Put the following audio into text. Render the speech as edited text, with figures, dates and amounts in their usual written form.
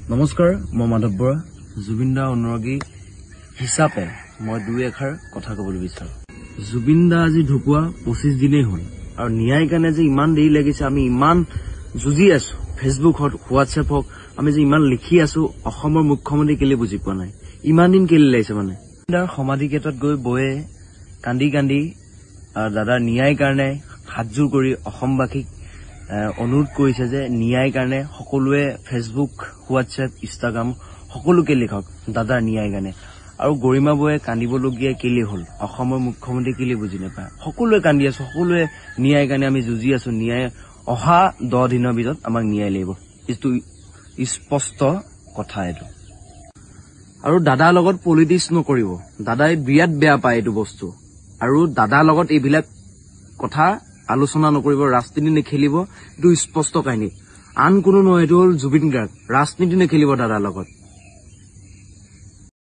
নমস্কাৰ, মই মাধৱ বৰা। জুবিন দাৰ অনুৰাগী হিচাপে মই দুই এষাৰ কথা ক'বলৈ বিচাৰো। জুবিন দা আজি ঢুকুৱা 25 দিনেই হ'ল আৰু ন্যায় কাৰণে যে ইমান দেৰি লাগিছে, আমি ইমান যুঁজি আছো। ফেচবুক হওক, হোৱাটছএপ হওক, আমি যে ইমান লিখি আছো, অসমৰ মুখ্যমন্ত্ৰী কেলে বুজি পোৱা নাই, ইমান দিন কেলে লাগিছে। মানে দাৰ সমাধি ক্ষেত্ৰত গৈ বৌয়ে কান্দি কান্দি দাদাৰ ন্যায় কাৰণে হাতযোৰ কৰি অসমবাসীক অনুৰোধ কৰিছে যে ন্যায় কাৰণে সকলোৱে ফেচবুক, হোৱাটছএপ, ইনষ্টাগ্ৰাম সকলোকে লিখক দাদাৰ ন্যায় কাৰণে। আৰু গৰিমা বৌয়ে কান্দিবলগীয়া কেলে হ'ল, অসমৰ মুখ্যমন্ত্ৰী কেলে বুজি নাপায়। সকলোৱে কান্দি আছো, সকলোৱে ন্যায় কাৰণে আমি যুঁজি আছো। ন্যায় অহা 10 দিনৰ ভিতৰত আমাক ন্যায় লাগিব, এইটো স্পষ্ট কথা। এইটো আৰু দাদাৰ লগত পলিটিক্স নকৰিব, দাদাই বিৰাট বেয়া পায় এইটো বস্তু। আৰু দাদাৰ লগত এইবিলাক কথা আলোচনা নকৰিব, ৰাজনীতি নেখেলিব, এইটো স্পষ্ট কাহিনী। আন কোনো নহয়, এইটো হ'ল জুবিন গাৰ্গ। ৰাজনীতি নেখেলিব দাদাৰ লগত।